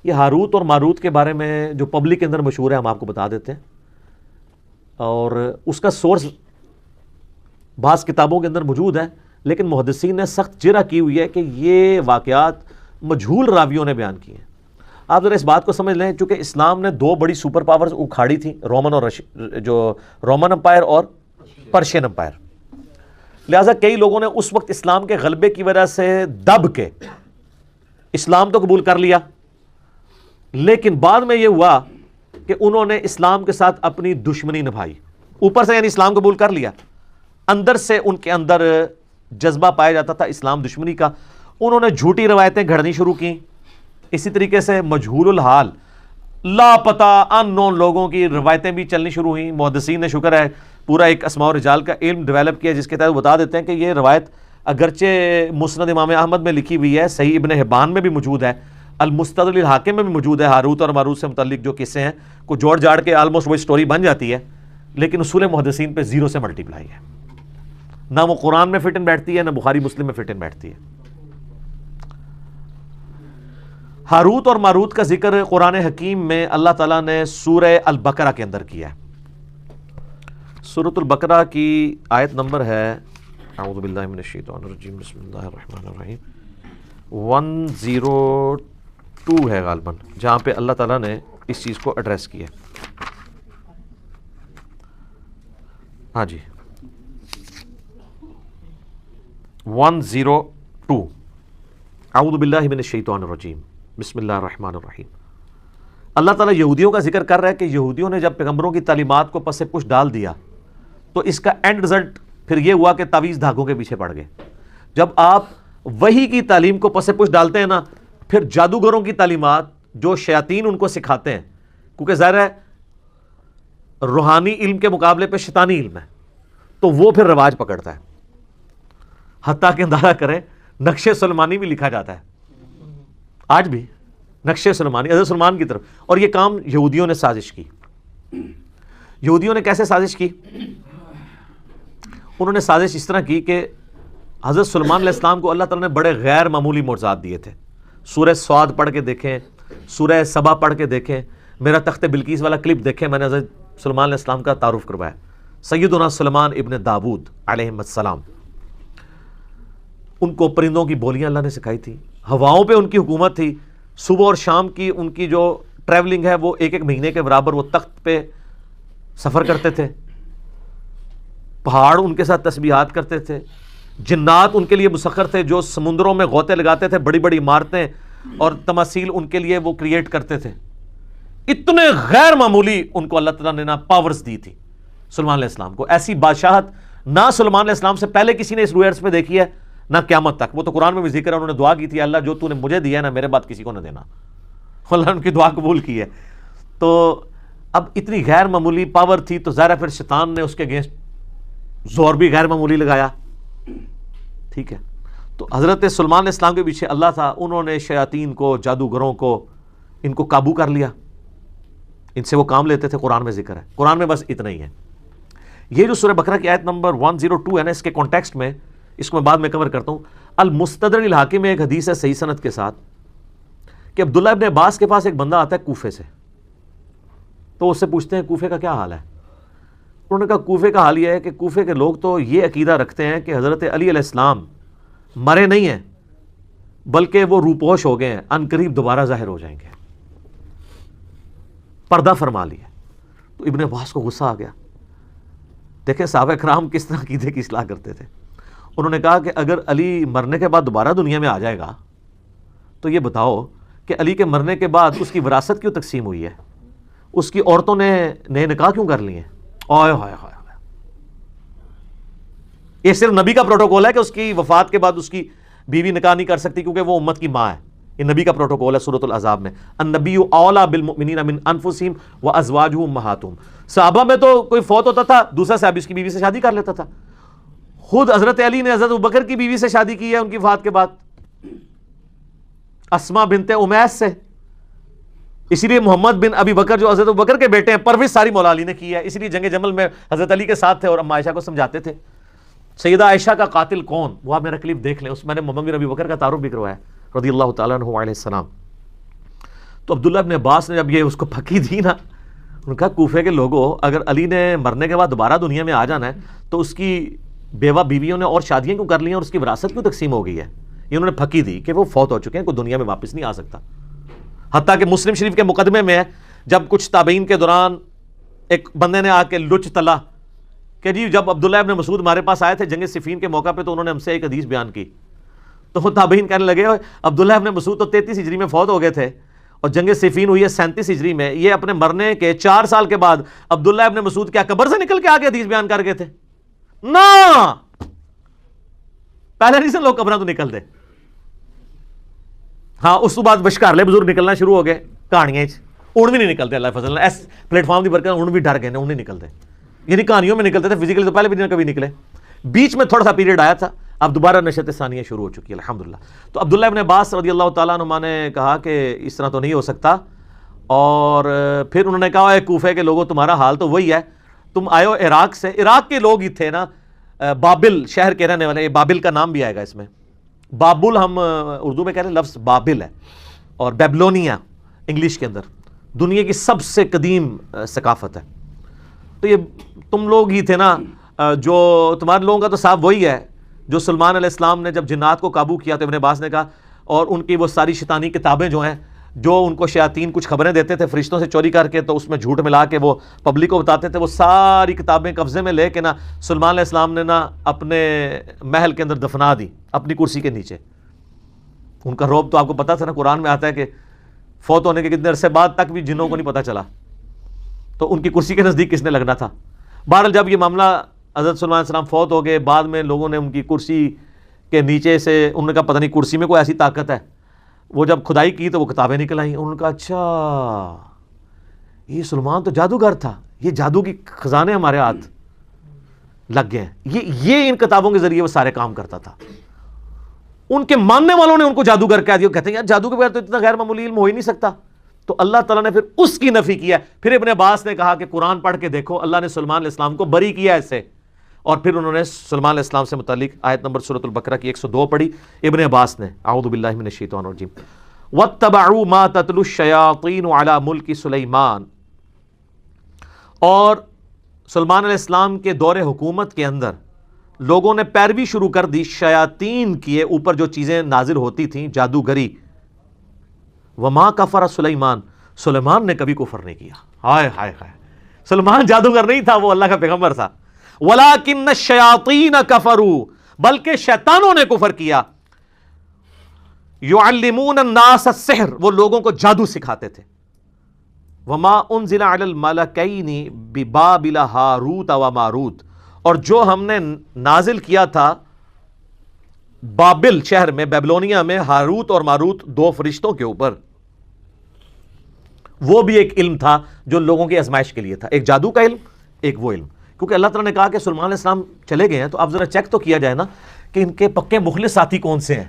یہ ہاروت اور ماروت کے بارے میں جو پبلک کے اندر مشہور ہے ہم آپ کو بتا دیتے ہیں، اور اس کا سورس بعض کتابوں کے اندر موجود ہے، لیکن محدثین نے سخت جرح کی ہوئی ہے کہ یہ واقعات مجہول راویوں نے بیان کیے ہیں۔ آپ ذرا اس بات کو سمجھ لیں، چونکہ اسلام نے دو بڑی سپر پاورز اکھاڑی تھیں، رومن امپائر اور پرشین امپائر، لہٰذا کئی لوگوں نے اس وقت اسلام کے غلبے کی وجہ سے دب کے اسلام تو قبول کر لیا، لیکن بعد میں یہ ہوا کہ انہوں نے اسلام کے ساتھ اپنی دشمنی نبھائی۔ اوپر سے یعنی اسلام قبول کر لیا، اندر سے ان کے اندر جذبہ پایا جاتا تھا اسلام دشمنی کا، انہوں نے جھوٹی روایتیں گھڑنی شروع کی۔ اسی طریقے سے مجہول الحال، لاپتہ ان نون لوگوں کی روایتیں بھی چلنی شروع ہوئیں۔ محدثین نے شکر ہے پورا ایک اسماء و رجال کا علم ڈیولپ کیا، جس کے تحت بتا دیتے ہیں کہ یہ روایت اگرچہ مسند امام احمد میں لکھی ہوئی ہے، صحیح ابن حبان میں بھی موجود ہے، المستدرک للحاکم میں بھی موجود ہے، ہاروت اور ماروت سے متعلق جو قصے ہیں کو جوڑ جاڑ کے آلموسٹ وہی سٹوری بن جاتی ہے، لیکن اصول محدثین پہ زیرو سے ملٹیپلائی ہے، نہ وہ قرآن میں فٹ ان بیٹھتی ہے، نہ بخاری مسلم میں فٹ ان بیٹھتی ہے۔ ہاروت اور ماروت کا ذکر قرآن حکیم میں اللہ تعالیٰ نے سورہ البقرہ کے اندر کیا ہے۔ سورۃ البقرہ کی آیت نمبر ہے، اعوذ باللہ من الشیطان الرجیم، بسم اللہ الرحمن الرحیم، 102 ہے غالباً، جہاں پہ اللہ تعالیٰ نے اس چیز کو ایڈریس کیا۔ ہاں جی 102، اعوذ باللہ من الشیطان الرجیم، بسم اللہ الرحمن الرحیم۔ اللہ تعالیٰ یہودیوں کا ذکر کر رہا ہے کہ یہودیوں نے جب پیغمبروں کی تعلیمات کو پس پش ڈال دیا تو اس کا اینڈ رزلٹ پھر یہ ہوا کہ تعویذ دھاگوں کے پیچھے پڑ گئے۔ جب آپ وحی کی تعلیم کو پس پش ڈالتے ہیں نا، پھر جادوگروں کی تعلیمات جو شیاطین ان کو سکھاتے ہیں، کیونکہ ظاہر ہے روحانی علم کے مقابلے پہ شیطانی علم ہے، تو وہ پھر رواج پکڑتا ہے۔ حتیٰ کہ اندازہ کریں نقش سلمانی بھی لکھا جاتا ہے آج بھی، نقش سلمانی حضرت سلمان کی طرف، اور یہ کام یہودیوں نے سازش کی۔ یہودیوں نے کیسے سازش کی؟ انہوں نے سازش اس طرح کی کہ حضرت سلمان علیہ السلام کو اللہ تعالیٰ نے بڑے غیر معمولی معجزات دیے تھے۔ سورہ سعد پڑھ کے دیکھیں، سورہ سبا پڑھ کے دیکھیں، میرا تخت بلقیس والا کلپ دیکھیں، میں نے حضرت سلمان علیہ السلام کا تعارف کروایا، سیدنا سلمان ابن داود علیہ السلام۔ ان کو پرندوں کی بولیاں اللہ نے سکھائی تھی، ہواؤں پہ ان کی حکومت تھی، صبح اور شام کی ان کی جو ٹریولنگ ہے وہ ایک ایک مہینے کے برابر وہ تخت پہ سفر کرتے تھے، پہاڑ ان کے ساتھ تسبیحات کرتے تھے، جنات ان کے لیے مسخر تھے جو سمندروں میں غوطے لگاتے تھے، بڑی بڑی عمارتیں اور تماثیل ان کے لیے وہ کریٹ کرتے تھے۔ اتنے غیر معمولی ان کو اللہ تعالیٰ نے نا پاورز دی تھی سلمان علیہ السلام کو۔ ایسی بادشاہت نہ سلمان علیہ السلام سے پہلے کسی نے اس روئے عرض پہ دیکھی ہے، نہ قیامت تک۔ وہ تو قرآن میں بھی ذکر ہے، انہوں نے دعا کی تھی، اللہ جو تو نے مجھے دیا ہے نا، میرے بعد کسی کو نہ دینا۔ اللہ نے ان کی دعا قبول کی ہے۔ تو اب اتنی غیر معمولی پاور تھی تو ظاہر ہے پھر شیطان نے اس کے اگینسٹ زور بھی غیر معمولی لگایا، ٹھیک ہے۔ تو حضرت سلمان علیہ السلام کے پیچھے اللہ تھا، انہوں نے شیاطین کو، جادوگروں کو، ان کو قابو کر لیا، ان سے وہ کام لیتے تھے، قرآن میں ذکر ہے۔ قرآن میں بس اتنا ہی ہے۔ یہ جو سورہ بقرہ کی آیت نمبر 102 ہے نا، اس کے کانٹیکسٹ میں اس کو میں بعد میں کور کرتا ہوں۔ المستدرک للحاکم میں ایک حدیث ہے صحیح سند کے ساتھ کہ عبداللہ ابن عباس کے پاس ایک بندہ آتا ہے کوفے سے، تو اس سے پوچھتے ہیں کوفے کا کیا حال ہے؟ انہوں نے کہا کوفے کا حال یہ ہے کہ کوفے کے لوگ تو یہ عقیدہ رکھتے ہیں کہ حضرت علی علیہ السلام مرے نہیں ہیں بلکہ وہ روپوش ہو گئے ہیں، ان قریب دوبارہ ظاہر ہو جائیں گے، پردہ فرما لیا۔ تو ابن عباس کو غصہ آ گیا۔ دیکھیں صحابہ کرام کس طرح عقیدے کی اصلاح کرتے تھے۔ انہوں نے کہا کہ اگر علی مرنے کے بعد دوبارہ دنیا میں آ جائے گا تو یہ بتاؤ کہ علی کے مرنے کے بعد اس کی وراثت کیوں تقسیم ہوئی ہے، اس کی عورتوں نے نئے نکاح کیوں کر لیے ہیں؟ آئے ہائے ہائے، یہ صرف نبی کا پروٹوکول ہے کہ اس کی وفات کے بعد اس کی بیوی نکاح نہیں کر سکتی کیونکہ وہ امت کی ماں ہے، یہ نبی کا پروٹوکول ہے سورۃ الاحزاب میں، النبی اولیٰ بالمؤمنین من انفسہم وازواجہ امہاتہم۔ صحابہ میں تو کوئی فوت ہوتا تھا دوسرا صحابی اس کی بیوی سے شادی کر لیتا تھا، خود حضرت علی نے حضرت ابوبکر کی بیوی سے شادی کی ہے ان کی وفات کے بعد، اسماء بنت امیس سے۔ اسی لیے محمد بن ابی بکر جو حضرت ابوبکر کے بیٹے ہیں، پرورش ساری مولا علی نے کی ہے، اسی لیے جنگ جمل میں حضرت علی کے ساتھ تھے اور اما عائشہ کو سمجھاتے تھے۔ سیدہ عائشہ کا قاتل کون، وہ آپ میرا کلپ دیکھ لیں، اس میں نے محمد بن ابی بکر کا تعارف بھی کروایا رضی اللہ تعالیٰ عنہ علیہ السلام۔ تو عبداللہ ابن عباس نے جب یہ اس کو پھکی دی نا، انہوں نے کہا کوفے کے لوگوں، اگر علی نے مرنے کے بعد دوبارہ دنیا میں آ جانا ہے تو اس کی بیوہ بیویوں نے اور شادیاں کیوں کر لی ہیں اور اس کی وراثت کیوں تقسیم ہو گئی ہے؟ یہ انہوں نے پھکی دی کہ وہ فوت ہو چکے ہیں، کوئی دنیا میں واپس نہیں آ سکتا. حتیٰ کہ مسلم شریف کے مقدمے میں ہے، جب کچھ تابعین کے دوران ایک بندے نے آ کے لچ تلا کہ جی جب عبداللہ ابن مسعود ہمارے پاس آئے تھے جنگ صفین کے موقع پہ تو انہوں نے ہم سے ایک حدیث بیان کی، تو وہ تابعین کہنے لگے عبداللہ ابن مسعود تو 33 ہجری میں فوت ہو گئے تھے اور جنگ صفین ہوئی ہے 37 ہجری میں، یہ اپنے مرنے کے 4 سال کے بعد عبداللہ ابن مسعود کیا قبر سے نکل کے آگے حدیث بیان کر گئے تھے؟ نا، پہلے نہیں سے لوگ قبروں تو نکل دے. ہاں اس تو بعد بشکارلے بزرگ نکلنا شروع ہو گئے کہانیاں، اون بھی نہیں نکلتے، اللہ فضل اس پلیٹ فارم کی برکت اون بھی ڈر گئے، اون نہیں نکلتے، یعنی کہانیوں میں نکلتے تھے، فزیکلی تو پہلے بھی نہیں کبھی نکلے. بیچ میں تھوڑا سا پیریڈ آیا تھا، اب دوبارہ نشست ثانیہ شروع ہو چکی ہے الحمدللہ. تو عبداللہ ابن عباس رضی اللہ تعالیٰ عنہ نے کہا کہ اس طرح تو نہیں ہو سکتا، اور پھر انہوں نے کہا اے کوفے کے لوگوں تمہارا حال تو وہی ہے، تم آئے ہو عراق سے، عراق کے لوگ ہی تھے نا، بابل شہر کے رہنے والے، بابل کا نام بھی آئے گا اس میں، بابل ہم اردو میں کہہ رہے ہیں، لفظ بابل ہے، اور بیبلونیا انگلش کے اندر دنیا کی سب سے قدیم ثقافت ہے. تو یہ تم لوگ ہی تھے نا، جو تمہارے لوگوں کا تو صاحب وہی ہے جو سلمان علیہ السلام نے جب جنات کو قابو کیا تو ابن عباس نے کہا، اور ان کی وہ ساری شیطانی کتابیں جو ہیں، جو ان کو شیاطین کچھ خبریں دیتے تھے فرشتوں سے چوری کر کے، تو اس میں جھوٹ ملا کے وہ پبلک کو بتاتے تھے، وہ ساری کتابیں قبضے میں لے کے نا سلمان علیہ السلام نے نا اپنے محل کے اندر دفنا دی اپنی کرسی کے نیچے. ان کا رعب تو آپ کو پتا تھا نا، قرآن میں آتا ہے کہ فوت ہونے کے کتنے عرصے بعد تک بھی جنوں کو نہیں پتا چلا تو ان کی کرسی کے نزدیک کس نے لگنا تھا. بہرحال جب یہ معاملہ حضرت سلمان علیہ السلام فوت ہو گئے، بعد میں لوگوں نے ان کی کرسی کے نیچے سے، انہوں نے کہا پتہ نہیں کرسی میں کوئی ایسی طاقت ہے، وہ جب کھدائی کی تو وہ کتابیں نکل آئیں. انہوں نے کہا اچھا یہ سلمان تو جادوگر تھا، یہ جادو کی خزانے ہمارے ہاتھ لگ گئے ہیں، یہ ان کتابوں کے ذریعے وہ سارے کام کرتا تھا. ان کے ماننے والوں نے ان کو جادوگر کہہ دیا، کہتے ہیں یار جادو کے بغیر تو اتنا غیر معمولی علم ہو ہی نہیں سکتا. تو اللہ تعالیٰ نے پھر اس کی نفی کیا. پھر ابن عباس نے کہا کہ قرآن پڑھ کے دیکھو، اللہ نے سلمان علیہ السلام کو بری کیا اس سے. اور پھر انہوں نے سلمان علیہ السلام سے متعلق آیت نمبر سورۃ البقرہ کی 102 پڑھی ابن عباس نے، اعوذ باللہ من الشیطان الرجیم، واتبعوا ما تتلو الشیاطین علی ملک سلیمان. اور سلمان علیہ السلام کے دور حکومت کے اندر لوگوں نے پیروی شروع کر دی شیاطین کے اوپر جو چیزیں نازل ہوتی تھیں، جادوگری. وما کفر سلیمان، سلیمان نے کبھی کفر نہیں کیا. ہائے ہائے ہائے، سلیمان جادوگر نہیں تھا، وہ اللہ کا پیغمبر تھا. ولکن الشیاطین کفروا، بلکہ شیطانوں نے کفر کیا. یعلمون الناس السحر، وہ لوگوں کو جادو سکھاتے تھے. وما انزل علی الملکین ببابل ہاروت و ماروت، اور جو ہم نے نازل کیا تھا بابل شہر میں، بیبلونیا میں، ہاروت اور ماروت 2 فرشتوں کے اوپر، وہ بھی ایک علم تھا جو لوگوں کی آزمائش کے لیے تھا، ایک جادو کا علم، ایک وہ علم. کیونکہ اللہ تعالیٰ نے کہا کہ سلمان علیہ السلام چلے گئے ہیں تو اب ذرا چیک تو کیا جائے نا کہ ان کے پکے مخلص ساتھی کون سے ہیں.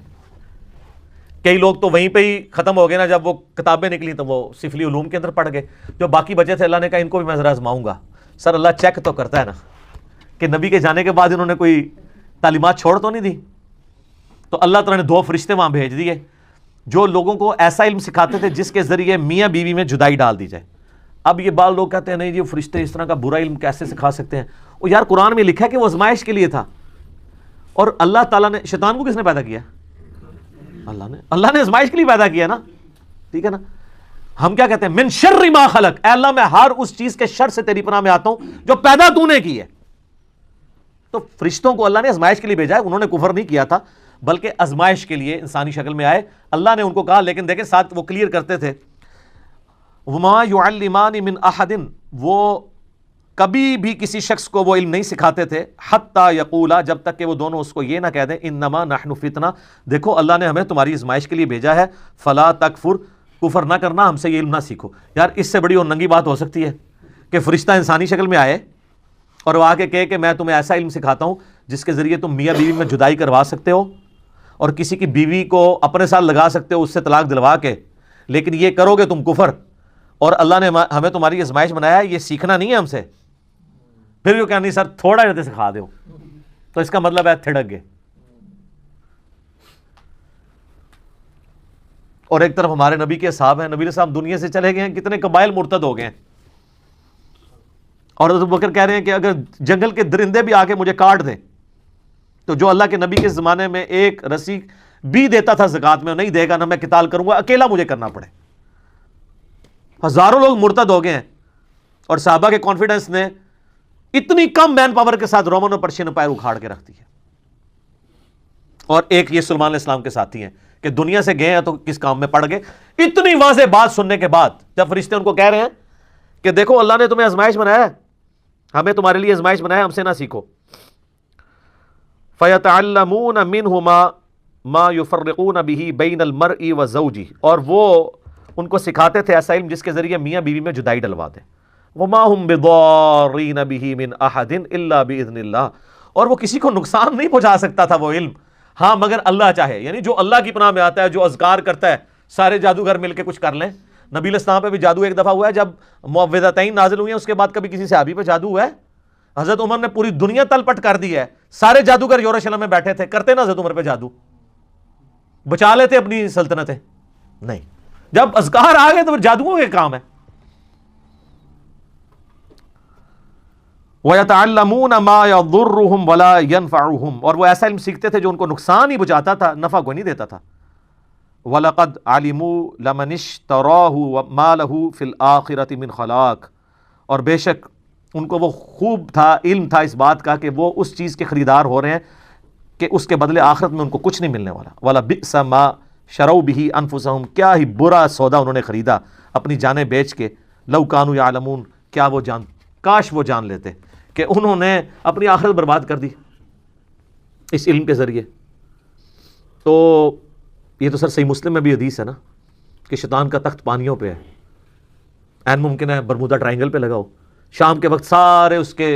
کئی لوگ تو وہیں پہ ہی ختم ہو گئے نا، جب وہ کتابیں نکلی تو وہ سفلی علوم کے اندر پڑ گئے. جو باقی بچے تھے اللہ نے کہا ان کو بھی میں ذرا آزماؤں گا. سر اللہ چیک تو کرتا ہے نا کہ نبی کے جانے کے بعد انہوں نے کوئی تعلیمات چھوڑ تو نہیں دی. تو اللہ تعالیٰ نے 2 فرشتے وہاں بھیج دیے جو لوگوں کو ایسا علم سکھاتے تھے جس کے ذریعے میاں بیوی میں جدائی ڈال دی جائے. اب یہ بعض لوگ کہتے ہیں نہیں جی فرشتے اس طرح کا برا علم کیسے سکھا سکتے ہیں؟ وہ یار قرآن میں لکھا ہے کہ وہ آزمائش کے لیے تھا. اور اللہ تعالیٰ نے، شیطان کو کس نے پیدا کیا؟ اللہ نے آزمائش کے لیے پیدا کیا نا، ٹھیک ہے نا. ہم کیا کہتے ہیں؟ من شر ما خلق، اے اللہ میں ہر اس چیز کے شر سے تیری پناہ میں آتا ہوں جو پیدا تو نے کی ہے. تو فرشتوں کو اللہ نے آزمائش کے لیے بھیجا ہے. انہوں نے کفر نہیں کیا تھا بلکہ آزمائش کے لیے انسانی شکل میں آئے. اللہ نے ان کو کہا، لیکن دیکھیں ساتھ وہ کلیئر کرتے تھے، وما يعلمان من احد، وہ کبھی بھی کسی شخص کو وہ علم نہیں سکھاتے تھے، حتی یقولا، جب تک کہ وہ دونوں اس کو یہ نہ کہہ دیں، انما نحن فتنہ، دیکھو اللہ نے ہمیں تمہاری آزمائش کے لیے بھیجا ہے، فلا تکفر، کفر نہ کرنا، ہم سے یہ علم نہ سیکھو. یار اس سے بڑی اور ننگی بات ہو سکتی ہے کہ فرشتہ انسانی شکل میں آئے اور وہ آ کے کہے کہ میں تمہیں ایسا علم سکھاتا ہوں جس کے ذریعے تم میاں بیوی میں جدائی کروا سکتے ہو اور کسی کی بیوی کو اپنے ساتھ لگا سکتے ہو اس سے طلاق دلوا کے، لیکن یہ کرو گے تم کفر، اور اللہ نے ہمیں تمہاری آزمائش بنایا ہے، یہ سیکھنا نہیں ہے ہم سے. پھر جو کہا نہیں سر تھوڑا جاتے سکھا دو، تو اس کا مطلب ہے تھڑک گئے. اور ایک طرف ہمارے نبی کے اصحاب ہیں، نبی علیہ السلام دنیا سے چلے گئے ہیں، کتنے قبائل مرتد ہو گئے ہیں، اور حضرت بکر کہہ رہے ہیں کہ اگر جنگل کے درندے بھی آ کے مجھے کاٹ دیں تو جو اللہ کے نبی کے زمانے میں ایک رسی بھی دیتا تھا زکوٰۃ میں، نہیں دے گا، نہ میں قتال کروں گا، اکیلا مجھے کرنا پڑے۔ ہزاروں لوگ مرتد ہو گئے ہیں، اور صحابہ کے کانفیڈنس نے اتنی کم مین پاور کے ساتھ رومن اور پرشین امپائر اکھاڑ کے رکھ دی ہے۔ اور ایک یہ سلیمان علیہ السلام کے ساتھی ہیں کہ دنیا سے گئے ہیں تو کس کام میں پڑ گئے۔ اتنی واضح بات سننے کے بعد جب فرشتے ان کو کہہ رہے ہیں کہ دیکھو اللہ نے تمہیں آزمائش بنایا ہے، ہمیں تمہارے لیے آزمائش بنایا ہے، ہم سے نہ سیکھو۔ فَيَتَعَلَّمُونَ مِنْهُمَا مَا يُفَرِّقُونَ بِهِ بَيْنَ الْمَرْءِ وَزَوْجِهِ، اور وہ ان کو سکھاتے تھے ایسا علم جس کے ذریعے میاں بیوی میں جدائی ڈلوا دیں۔ وَمَا هُمْ بِضَارِّينَ بِهِ مِنْ أَحَدٍ إِلَّا بِإِذْنِ اللَّهِ، اور وہ کسی کو نقصان نہیں پہنچا سکتا تھا وہ علم، ہاں مگر اللہ چاہے، یعنی جو اللہ کی پناہ میں آتا ہے، جو اذکار کرتا ہے، سارے جادوگر مل کے کچھ کر لیں۔ نبی علیہ السلام پہ بھی جادو ایک دفعہ ہوا ہے، جب معوذتین نازل ہوئی ہیں، اس کے بعد کبھی کسی صحابی پہ جادو ہوا ہے؟ حضرت عمر نے پوری دنیا تل پٹ کر دی ہے، سارے جادوگر یروشلم میں بیٹھے تھے، کرتے نا حضرت عمر پہ جادو، بچا لیتے اپنی سلطنتیں؟ نہیں، جب اذکار آ گئے تو پھر جادوؤں کے کام ہے۔ وَيَتَعَلَّمُونَ مَا يَضُرُّهُمْ وَلَا يَنْفَعُهُمْ، اور وہ ایسا علم سیکھتے تھے جو ان کو نقصان ہی پہنچاتا تھا، نفع کو نہیں دیتا تھا۔ وَلَقَدْ عَلِمُوا لَمَنِ اشْتَرَاهُ مَا لَهُ فِي الْآخِرَةِ مِنْ خَلَاقٍ، اور بے شک ان کو وہ خوب تھا، علم تھا اس بات کا کہ وہ اس چیز کے خریدار ہو رہے ہیں کہ اس کے بدلے آخرت میں ان کو کچھ نہیں ملنے والا۔ وَلَبِئْسَ مَا شَرَوْا بِهِ أَنفُسَهُمْ، کیا ہی برا سودا انہوں نے خریدا اپنی جانیں بیچ کے، لَوْ كَانُوا يَعْلَمُونَ، کیا وہ کاش وہ جان لیتے کہ انہوں نے اپنی آخرت برباد کر دی اس علم کے ذریعے۔ تو یہ تو سر صحیح مسلم میں بھی حدیث ہے نا کہ شیطان کا تخت پانیوں پہ ہے، این ممکن ہے برمودا ٹرائنگل پہ لگاؤ، شام کے وقت سارے اس کے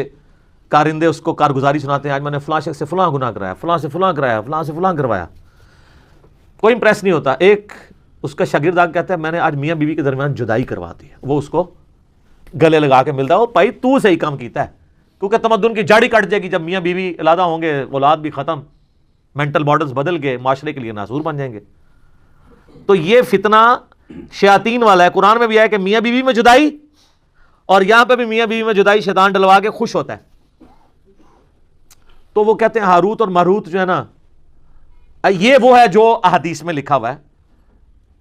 کارندے اس کو کارگزاری سناتے ہیں، آج میں نے فلاں شخص سے فلاں گناہ کرایا، فلاں سے فلاں کرایا، فلاں سے فلاں کروایا، کوئی امپریس نہیں ہوتا۔ ایک اس کا شاگرد آ کہتا ہے میں نے آج میاں بیوی کے درمیان جدائی کروا دی ہے، وہ اس کو گلے لگا کے ملتا ہے، وہ بھائی تو صحیح کام کیتا ہے، کیونکہ تمدن کی جاڑی کٹ جائے گی جب میاں بیوی علیحدہ ہوں گے، اولاد بھی ختم، مینٹل ماڈلز بدل گئے، معاشرے کے لیے ناسور بن جائیں گے۔ تو یہ فتنہ شیاطین والا ہے، قرآن میں بھی ہے کہ میاں بیوی میں جدائی، اور یہاں پہ بھی میاں بیوی میں جدائی شیطان ڈلوا کے خوش ہوتا ہے۔ تو وہ کہتے ہیں ہاروت اور ماروت جو ہے نا، یہ وہ ہے جو احادیث میں لکھا ہوا ہے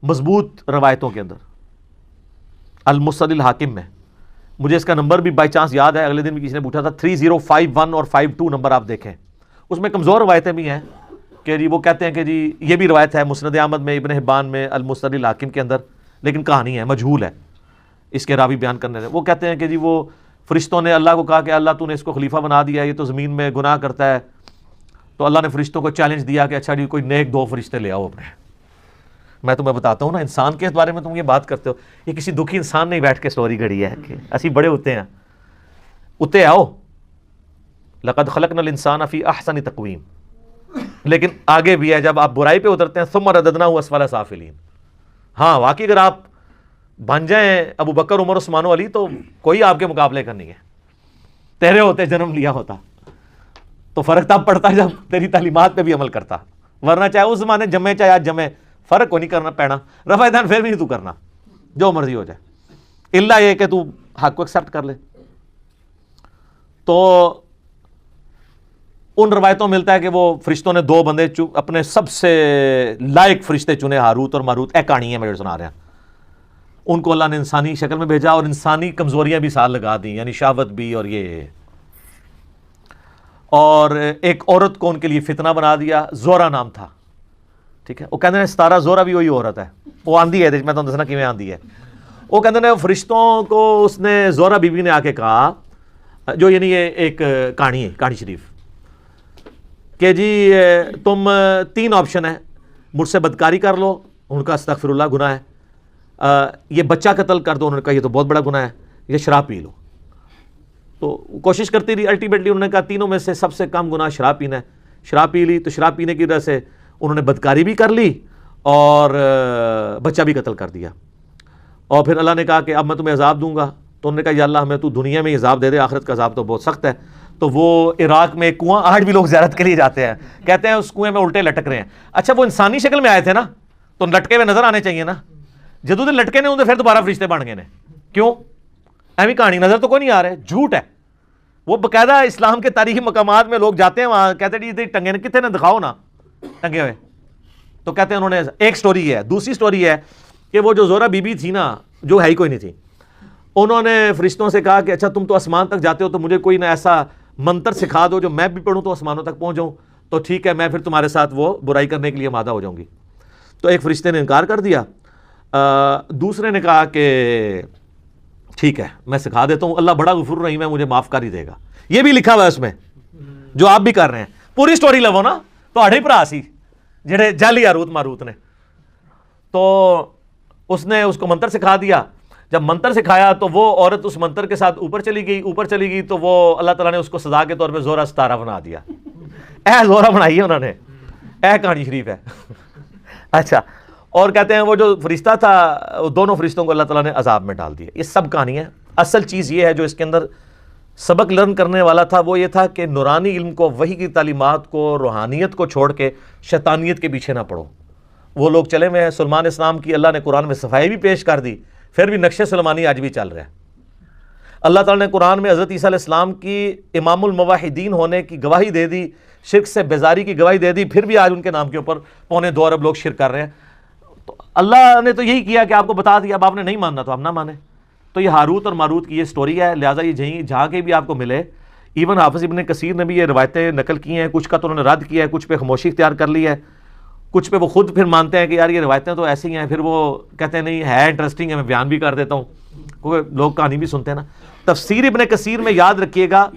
مضبوط روایتوں کے اندر، المسند الحاکم میں، مجھے اس کا نمبر بھی بائی چانس یاد ہے، اگلے دن بھی کسی نے پوچھا تھا، 3051 اور 52 نمبر آپ دیکھیں، اس میں کمزور روایتیں بھی ہیں کہ جی وہ کہتے ہیں کہ جی یہ بھی روایت ہے مسند احمد میں، ابن حبان میں، المسند الحاکم کے اندر، لیکن کہانی ہے، مجہول ہے اس کے راوی بیان کرنے سے۔ وہ کہتے ہیں کہ جی وہ فرشتوں نے اللہ کو کہا کہ اللہ تو نے اس کو خلیفہ بنا دیا، یہ تو زمین میں گناہ کرتا ہے، تو اللہ نے فرشتوں کو چیلنج دیا کہ اچھا جی کوئی نیک 2 فرشتے لے آؤ اپنے۔ میں تمہیں بتاتا ہوں نا، انسان کے بارے میں تم یہ بات کرتے ہو، یہ کسی دکھی انسان نہیں بیٹھ کے سٹوری گھڑی ہے کہ اسی بڑے ہوتے ہیں، اتے آؤ، لقد خلقنا الانسان فی احسن تقویم، لیکن آگے بھی ہے جب آپ برائی پہ اترتے ہیں، ثم رددناہ اسفل سافلین۔ ہاں واقعی اگر آپ بن جائیں ابو بکر عمر عثمان و علی تو کوئی آپ کے مقابلے کا نہیں ہے، تیرے ہوتے جنم لیا ہوتا تو فرق تب پڑتا جب تیری تعلیمات پہ بھی عمل کرتا، ورنہ چاہے اس زمانے جمے چاہے آج جمے، فرق کو نہیں کرنا پینا، رفع دین پھر بھی نہیں تو کرنا، جو مرضی ہو جائے، الا یہ کہ تو حق کو ایکسیپٹ کر لے۔ تو ان روایتوں ملتا ہے کہ وہ فرشتوں نے 2 بندے اپنے سب سے لائق فرشتے چنے، ہاروت اور ماروت، کہانی ہے میں سنا رہا، ان کو اللہ نے انسانی شکل میں بھیجا اور انسانی کمزوریاں بھی ساتھ لگا دیں، یعنی شہوت بھی، اور یہ، اور ایک عورت کو ان کے لیے فتنہ بنا دیا، زورا نام تھا، ٹھیک ہے، وہ کہتے ہیں 17 زورا بھی وہی عورت ہے، وہ آندھی ہے، میں تمہیں دسنا کیویں آندھی ہے، وہ کہتے ہیں فرشتوں کو اس نے زورا بیوی نے آ کے کہا، جو یعنی یہ ایک کہانی ہے، کہانی شریف، کہ جی تم 3 آپشن ہیں، مجھ سے بدکاری کر لو، ان کا استغفر اللہ گناہ ہے، یہ بچہ قتل کر دو، انہوں نے کہا یہ تو بہت بڑا گناہ ہے، یہ شراب پی لو۔ تو کوشش کرتی رہی، الٹیمیٹلی انہوں نے کہا تینوں میں سے سب سے کم گناہ شراب پینا ہے، شراب پی لی، تو شراب پینے کی وجہ سے انہوں نے بدکاری بھی کر لی اور بچہ بھی قتل کر دیا، اور پھر اللہ نے کہا کہ اب میں تمہیں عذاب دوں گا، تو انہوں نے کہا یا اللہ ہمیں تو دنیا میں عذاب دے دے، آخرت کا عذاب تو بہت سخت ہے۔ تو وہ عراق میں ایک کنواں، آج بھی لوگ زیارت کے لیے جاتے ہیں، کہتے ہیں اس کنویں میں الٹے لٹک رہے ہیں، اچھا وہ انسانی شکل میں آئے تھے نا، تو لٹکے ہوئے نظر آنے چاہیے نا. جدوں دے لٹکے نے اندر پھر دوبارہ فرشتے بن گئے نے. کیوں؟ ایویں کہانی نظر تو کوئی نہیں آ رہے, جھوٹ ہے. وہ باقاعدہ اسلام کے تاریخی مقامات میں لوگ جاتے ہیں, وہاں کہتے ہیں جی ٹنگے کتنے نے, دکھاؤ نا ٹنگے ہوئے. تو کہتے ہیں انہوں نے, ایک سٹوری ہے. دوسری سٹوری ہے کہ وہ جو زورا بی بی تھی نا, جو ہے ہی کوئی نہیں تھی, انہوں نے فرشتوں سے کہا کہ اچھا تم تو آسمان تک جاتے ہو تو مجھے کوئی نہ ایسا منتر سکھا دو جو میں بھی پڑھوں تو آسمانوں تک پہنچ جاؤں, تو ٹھیک ہے میں پھر تمہارے ساتھ وہ برائی کرنے کے لیے مادہ ہو جاؤں گی. تو ایک فرشتے نے انکار کر دیا. دوسرے نے کہا کہ ٹھیک ہے میں سکھا دیتا ہوں, اللہ بڑا غفور رحیم ہے, مجھے معاف کر ہی دے گا. یہ بھی لکھا ہوا ہے اس میں جو آپ بھی کر رہے ہیں. پوری سٹوری لو نا, تہاڈے بھرا سی جڑے جعلی ہاروت ماروت نے. تو اس نے اس کو منتر سکھا دیا. جب منتر سکھایا تو وہ عورت اس منتر کے ساتھ اوپر چلی گئی تو وہ اللہ تعالیٰ نے اس کو سزا کے طور پہ زورا ستارہ بنا دیا. زورا بنائی ہے انہوں نے, کہانی شریف ہے. اچھا, اور کہتے ہیں وہ جو فرشتہ تھا, دونوں فرشتوں کو اللہ تعالیٰ نے عذاب میں ڈال دیا. یہ سب کہانی ہے. اصل چیز یہ ہے جو اس کے اندر سبق لرن کرنے والا تھا, وہ یہ تھا کہ نورانی علم کو, وحی کی تعلیمات کو, روحانیت کو چھوڑ کے شیطانیت کے پیچھے نہ پڑو. وہ لوگ چلے ہوئے ہیں. سلمان اسلام کی اللہ نے قرآن میں صفائی بھی پیش کر دی, پھر بھی نقش سلمانی آج بھی چل رہا ہے. اللہ تعالیٰ نے قرآن میں حضرت عیسیٰ علیہ السلام کی امام الموحدین ہونے کی گواہی دے دی, شرک سے بیزاری کی گواہی دے دی, پھر بھی آج ان کے نام کے اوپر 2.25 ارب لوگ شرک کر رہے ہیں. تو اللہ نے تو یہی کیا کہ آپ کو بتا دیا, اب آپ نے نہیں ماننا تو آپ نہ مانیں. تو یہ ہاروت اور ماروت کی یہ سٹوری ہے, لہٰذا یہ جہاں کے بھی آپ کو ملے. ایون حافظ ابن کثیر نے بھی یہ روایتیں نقل کی ہیں, کچھ کا تو انہوں نے رد کیا ہے, کچھ پہ خاموشی اختیار کر لی ہے, کچھ پہ وہ خود پھر مانتے ہیں کہ یار یہ روایتیں تو ایسی ہیں, پھر وہ کہتے ہیں نہیں ہے انٹرسٹنگ ہے, میں بیان بھی کر دیتا ہوں, کیونکہ لوگ کہانی بھی سنتے ہیں نا. تفسیر ابن کثیر میں یاد رکھیے گا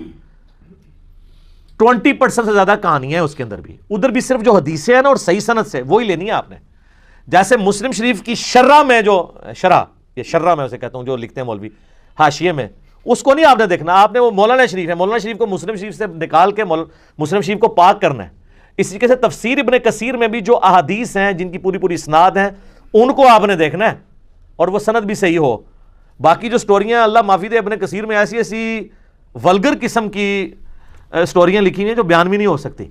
20% سے زیادہ کہانیاں ہیں اس کے اندر بھی. ادھر بھی صرف جو حدیثیں ہیں نا اور صحیح سند سے وہی لینی ہے آپ نے. جیسے مسلم شریف کی شرح میں جو یہ شرح میں اسے کہتا ہوں جو لکھتے ہیں مولوی حاشیے میں, اس کو نہیں آپ نے دیکھنا. آپ نے وہ مولانا شریف ہے, مولانا شریف کو مسلم شریف سے نکال کے مسلم شریف کو پاک کرنا ہے. اس طریقے سے تفسیر ابن کثیر میں بھی جو احادیث ہیں جن کی پوری اسناد ہیں ان کو آپ نے دیکھنا ہے, اور وہ سند بھی صحیح ہو. باقی جو سٹوریاں اللہ معافی دے ابن کثیر میں ایسی ولگر قسم کی سٹوریاں لکھی ہیں جو بیان بھی نہیں ہو سکتی.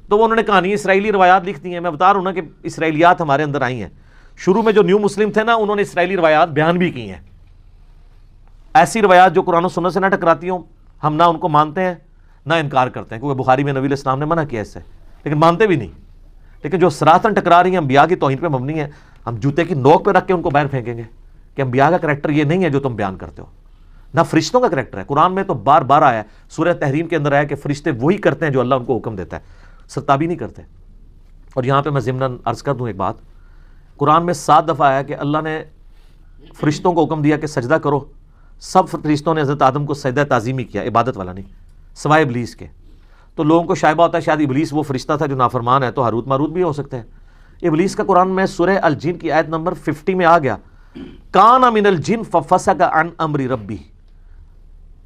تو وہ انہوں نے کہانی اسرائیلی روایات لکھ دی ہیں. میں بتا رہا ہوں نا کہ اسرائیلیات ہمارے اندر آئی ہیں. شروع میں جو نیو مسلم تھے نا, انہوں نے اسرائیلی روایات بیان بھی کی ہیں. ایسی روایات جو قرآن و سنت سے نہ ٹکراتی ہوں, ہم نہ ان کو مانتے ہیں نہ انکار کرتے ہیں, کیونکہ بخاری میں نبی علیہ السلام نے منع کیا اس سے, لیکن مانتے بھی نہیں. لیکن جو سراتن ٹکرا رہی ہیں انبیاء کی توہین پہ مبنی ہے, ہم جوتے کی نوک پہ رکھ کے ان کو باہر پھینکیں گے کہ انبیاء کا کریکٹر یہ نہیں ہے جو تم بیان کرتے ہو, نہ فرشتوں کا کریکٹر ہے. قرآن میں تو بار بار آیا ہے, سورہ تحریم کے اندر آیا کہ فرشتے وہی کرتے ہیں جو اللہ ان کو حکم دیتا ہے, سرتابی نہیں کرتے. اور یہاں پہ میں ضمناً عرض کر دوں ایک بات, قرآن میں 7 دفعہ آیا کہ اللہ نے فرشتوں کو حکم دیا کہ سجدہ کرو. سب فرشتوں نے حضرت آدم کو سجدہ تعظیمی کیا, عبادت والا نہیں, سوائے ابلیس کے. تو لوگوں کو شائبہ ہوتا ہے شاید ابلیس وہ فرشتہ تھا جو نافرمان ہے, تو ہاروت ماروت بھی ہو سکتا ہے. ابلیس کا قرآن میں سورہ الجن کی آیت نمبر 50 میں آ گیا, کان من الجن ففسق عن امر ربی.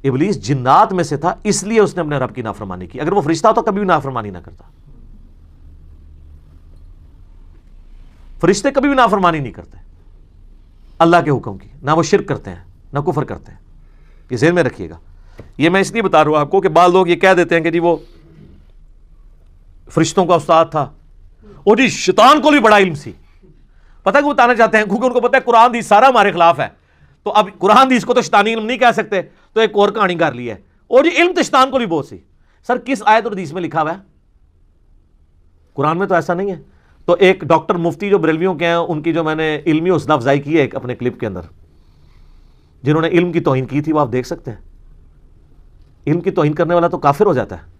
ابلیس جنات میں سے تھا, اس لیے اس نے اپنے رب کی نافرمانی کی. اگر وہ فرشتہ ہوتا کبھی بھی نافرمانی نہ کرتا. فرشتے کبھی بھی نافرمانی نہیں کرتے اللہ کے حکم کی, نہ وہ شرک کرتے ہیں نہ کفر کرتے ہیں. یہ ذہن میں رکھیے گا. یہ میں اس لیے بتا رہا ہوں آپ کو کہ بعض لوگ یہ کہہ دیتے ہیں کہ جی وہ فرشتوں کا استاد تھا, اور جی شیطان کو بھی بڑا علم سی. پتہ کہ وہ بتانا چاہتے ہیں کیونکہ ان کو پتہ ہے قرآن حدیث سارا ہمارے خلاف ہے, تو اب قرآن حدیث کو تو شیطانی علم نہیں کہہ سکتے, تو ایک اور کہانی کر لی ہے, اور جی علم تو شیطان کو بھی بہت سی. سر کس آیت اور حدیث میں لکھا ہوا ہے؟ قرآن میں تو ایسا نہیں ہے. تو ایک ڈاکٹر مفتی جو بریلویوں کے ہیں, ان کی جو میں نے علمی حوصلہ افزائی کی ہے ایک اپنے کلپ کے اندر, جنہوں نے علم کی توہین کی تھی, وہ آپ دیکھ سکتے ہیں. علم کی توہین کرنے والا تو کافر ہو جاتا ہے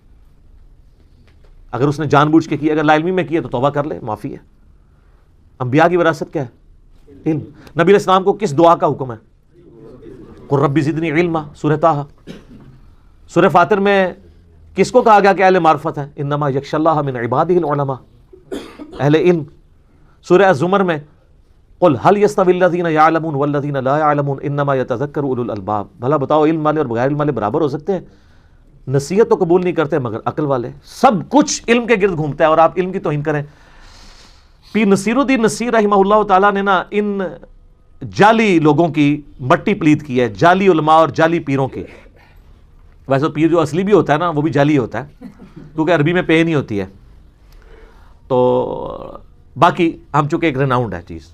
اگر اس نے جان بوجھ کے کی. اگر لا علمی میں کی ہے تو توبہ کر لے, معافی ہے. انبیاء کی وراثت کیا ہے؟ علم. نبی علیہ السلام کو کس دعا کا حکم ہے؟ قل رب زدنی علما, سورہ طٰہٰ. سورہ فاطر میں کس کو کہا گیا کہ اہل معرفت ہے؟ انما یخشی اللہ من عبادہ العلماء, اہل علم. سورہ الزمر میں قل هل يستوي الذين يعلمون والذين لا يعلمون انما يتذكر اولو الالباب, بھلا بتاؤ علم والے اور بغیر علم والے برابر ہو سکتے ہیں؟ نصیحت تو قبول نہیں کرتے مگر عقل والے. سب کچھ علم کے گرد گھومتا ہے, اور آپ علم کی توہین کریں. پیر نصیر الدین نصیر رحمہ اللہ تعالیٰ نے نا ان جعلی لوگوں کی مٹی پلید کی ہے, جعلی علماء اور جعلی پیروں کی. ویسے پیر جو اصلی بھی ہوتا ہے نا وہ بھی جعلی ہوتا ہے, کیونکہ عربی میں پے نہیں ہوتی ہے. تو باقی ہم چونکہ ایک ریناؤنڈ ہے چیز،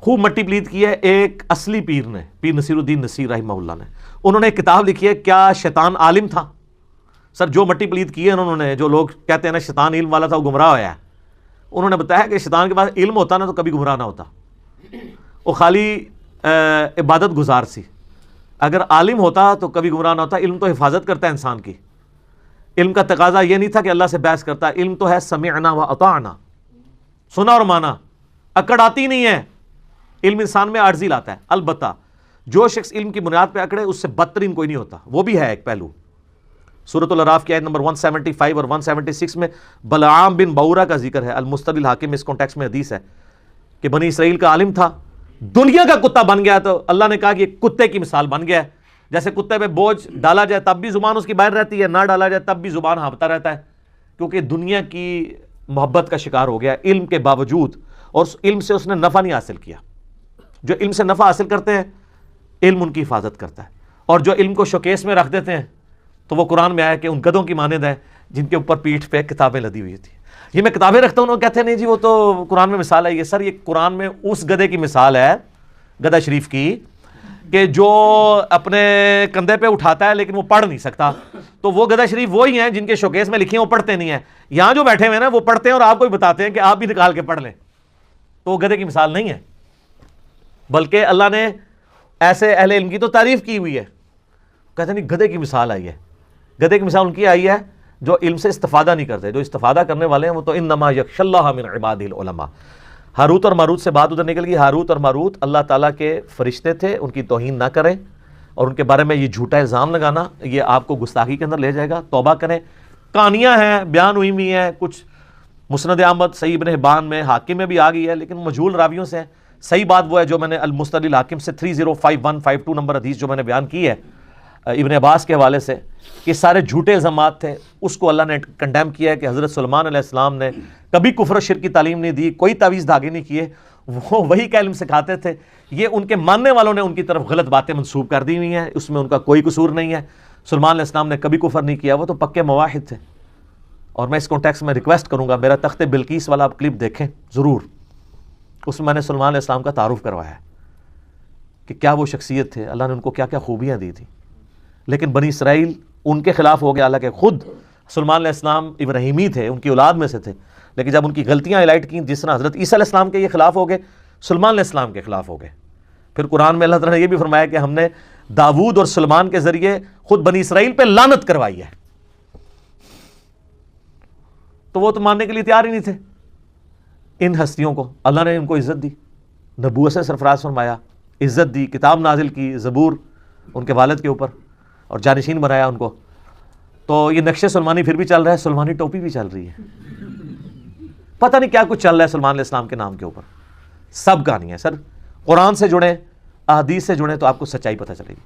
خوب مٹی پلید کی ہے ایک اصلی پیر نے، پیر نصیر الدین نصیر رحمہ اللہ نے. انہوں نے ایک کتاب لکھی ہے کیا شیطان عالم تھا؟ سر جو مٹی پلید کی ہے انہوں نے، جو لوگ کہتے ہیں نا شیطان علم والا تھا وہ گمراہ ہوا ہے، انہوں نے بتایا کہ شیطان کے پاس علم ہوتا نا تو کبھی گمراہ نہ ہوتا، وہ خالی عبادت گزار سی. اگر عالم ہوتا تو کبھی گمراہ نہ ہوتا. علم تو حفاظت کرتا ہے انسان کی. علم کا تقاضا یہ نہیں تھا کہ اللہ سے بحث کرتا، علم تو ہے سمعنا و اطعنا، سنا اور مانا. اکڑ آتی نہیں ہے، علم انسان میں عاجزی لاتا ہے. البتہ جو شخص علم کی بنیاد پہ اکڑے اس سے بدترین کوئی نہیں ہوتا، وہ بھی ہے ایک پہلو. سورۃ الاعراف کی آیت نمبر 175 اور 176 میں بلعام بن بعورہ کا ذکر ہے. المستدل حاکم اس کانٹیکس میں حدیث ہے کہ بنی اسرائیل کا عالم تھا، دنیا کا کتا بن گیا تو اللہ نے کہا کہ یہ کتے کی مثال بن گیا ہے. جیسے کتے پہ بوجھ ڈالا جائے تب بھی زبان اس کی باہر رہتی ہے، نہ ڈالا جائے تب بھی زبان ہانپتا رہتا ہے، کیونکہ دنیا کی محبت کا شکار ہو گیا علم کے باوجود، اور اس علم سے اس نے نفع نہیں حاصل کیا. جو علم سے نفع حاصل کرتے ہیں علم ان کی حفاظت کرتا ہے، اور جو علم کو شوکیس میں رکھ دیتے ہیں تو وہ قرآن میں آیا کہ ان گدھوں کی مانند ہے جن کے اوپر پیٹھ پہ کتابیں لدی ہوئی تھی. یہ میں کتابیں رکھتا ہوں، کہتے ہیں نہیں جی وہ تو قرآن میں مثال ہے. یہ سر یہ قرآن میں اس گدھے کی مثال ہے، گدھا شریف کی، کہ جو اپنے کندھے پہ اٹھاتا ہے لیکن وہ پڑھ نہیں سکتا. تو وہ گدھا شریف وہی ہیں جن کے شوکیس میں لکھے ہیں وہ پڑھتے نہیں ہیں. یہاں جو بیٹھے ہوئے ہیں نا وہ پڑھتے ہیں اور آپ کو بھی بتاتے ہیں کہ آپ بھی نکال کے پڑھ لیں. تو وہ گدھے کی مثال نہیں ہے، بلکہ اللہ نے ایسے اہل علم کی تو تعریف کی ہوئی ہے. کہتے ہیں نہیں گدھے کی مثال آئی ہے. گدھے کی مثال ان کی آئی ہے جو علم سے استفادہ نہیں کرتے. جو استفادہ کرنے والے ہیں وہ تو انما یخشی اللہ من عبادہ العلماء. ہاروت اور ماروت سے بات ادھر نکل گئی. ہاروت اور ماروت اللہ تعالیٰ کے فرشتے تھے، ان کی توہین نہ کریں، اور ان کے بارے میں یہ جھوٹا الزام لگانا یہ آپ کو گستاخی کے اندر لے جائے گا. توبہ کریں. کہانیاں ہیں، بیان ہوئی ہوئی ہیں، کچھ مسند احمد، صحیح ابن حبان میں، حاکم میں بھی آ گئی ہے، لیکن مجہول راویوں سے. صحیح بات وہ ہے جو میں نے المستدل حاکم سے 305152 نمبر حدیث جو میں نے بیان کی ہے ابن عباس کے حوالے سے، کہ سارے جھوٹے الزامات تھے. اس کو اللہ نے کنڈیم کیا ہے کہ حضرت سلیمان علیہ السلام نے کبھی کفر و شرک کی تعلیم نہیں دی، کوئی تعویذ دھاگے نہیں کیے، وہ وہی کا علم سکھاتے تھے. یہ ان کے ماننے والوں نے ان کی طرف غلط باتیں منسوب کر دی ہوئی ہیں، اس میں ان کا کوئی قصور نہیں ہے. سلیمان علیہ السلام نے کبھی کفر نہیں کیا، وہ تو پکے مواحد تھے. اور میں اس کانٹیکس میں ریکویسٹ کروں گا میرا تخت بلقیس والا آپ کلپ دیکھیں ضرور. اس میں میں نے سلیمان علیہ السلام کا تعارف کروایا ہے کہ کیا وہ شخصیت تھے، اللہ نے ان کو کیا کیا خوبیاں دی تھیں. لیکن بنی اسرائیل ان کے خلاف ہو گیا، حالانکہ خود سلیمان علیہ السلام ابراہیمی تھے، ان کی اولاد میں سے تھے، لیکن جب ان کی غلطیاں ہائلائٹ کیں، جس طرح حضرت عیسیٰ علیہ السلام کے یہ خلاف ہو گئے، سلیمان علیہ السلام کے خلاف ہو گئے. پھر قرآن میں اللہ تعالیٰ نے یہ بھی فرمایا کہ ہم نے داؤد اور سلیمان کے ذریعے خود بنی اسرائیل پہ لعنت کروائی ہے. تو وہ تو ماننے کے لیے تیار ہی نہیں تھے. ان ہستیوں کو اللہ نے ان کو عزت دی، نبوت سے سرفراز فرمایا، عزت دی، کتاب نازل کی، زبور ان کے والد کے اوپر، اور جانشین بنایا ان کو. تو یہ نقش سلمانی پھر بھی چل رہا ہے، سلمانی ٹوپی بھی چل رہی ہے، پتہ نہیں کیا کچھ چل رہا ہے سلمان علیہ السلام کے نام کے اوپر. سب کہانی ہے سر. قرآن سے جڑیں، احادیث سے جڑیں تو آپ کو سچائی پتہ چلے گی.